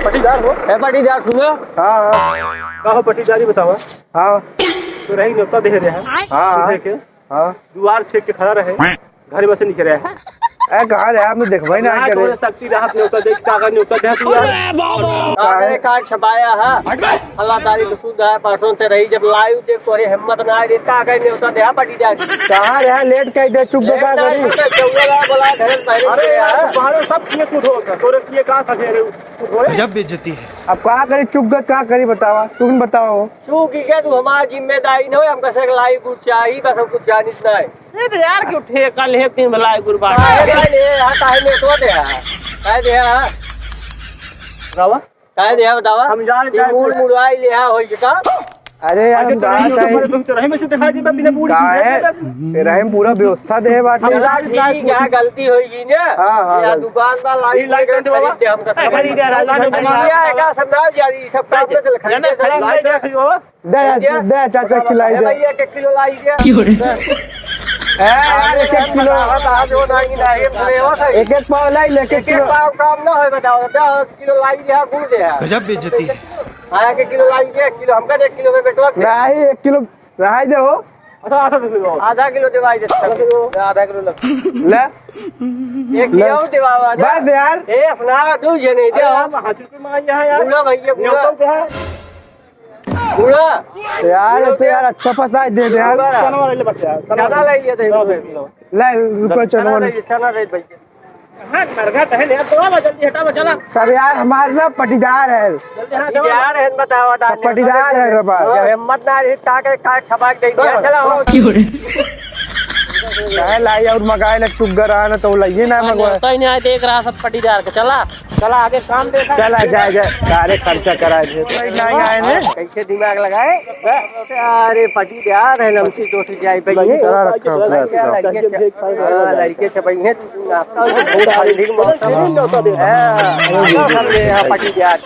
पटीदार हो? पटीदार सुनो। हाँ हाँ। कहो पटीदारी बताओ। हाँ तो रही न्योता दे रहे हैं। हाँ के हाँ दुआर छेक के खड़ा रहे, घर में से निकल रहे हैं। कहाँ रहे आपने देखवाई ना करे शक्ति राहत न्योता देख कागज न्योता दे दिया कार्ड छपाया है। अल्लाह तारीख तो शुद्ध है, परसों से रही जब लाइव देख तो हिम्मत ना आई कागज न्योता दे पटीदार। कहाँ रहे लेट कह दे चुप का करी। अरे यार तुम्हारे सब किए सूट होगा तोरे किए कहाँ फंसे रहे जब बेइज्जती है। अब कहाँ करी चुप का करी बतावा तुम बताओ। चू की क्या तू हमारी जिम्मेदारी न हो, हम कैसे लाइव कुछ चाहिए बस हम कुछ जानी ना है। नहीं तो यार क्यों ठे कल एक दिन भला गुरबान काहे ने तो दे काहे दे रावा काहे दे बतावा हम जान मूड मुड़ाई ले होई का। अरे यार हम तुम तो रही में से दिखाई दे बिना पूरी तेरा हम पूरा व्यवस्था दे बात ठीक है गलती होगी ना। हां दुकानदार लाइव कर दे बाबा हम का खरीद है का समझा जारी सब काम में चल खरीद दे चाचा खिलाई दे भैया 1 किलो लाई दिया यार 1 किलो जो नहीं ना एक पाव लाई ले 1 किलो काम ना होय बताओ 10 किलो लाई दिया गुड़ दे गजब बेइज्जती है। हाँ 1 किलो लाई दिया 1 किलो हमका 1 किलो में बेटवा नहीं 1 किलो रहाई दे हो। आधा किलो दिवाई दे आधा किलो ले 1 किलो दिवावा बस यार ए अपना दू जने दे हम 5 रुपए में यहाँ यार पूरा भैया पूरा पूरा यार तो यार अच्छा फसाई दे यार ज्यादा ले लिया थे ले रुको चलो चना रे भैया हां मरघट है यार तो जल्दी हटा चला सब यार हमारे ना पटीदार है यार है बताओ पटीदार है रबा हिम्मत ना रही काट छपा के दे दिया चला काहे लाई और मगाए ले चुप गरा ना तो लाइए ना मगवा तो नहीं आए देख रहा सब पटीदार के चला चला आगे काम देखा चला जाए सारे खर्चा कराए थे नहीं आए ने कैसे दिमाग लगाए अरे पटीदार है नमसी दोस्त जाए पे चला रखा लड़के छपाई है नाश्ता बहुत सारी दिन मौसम है पटीदार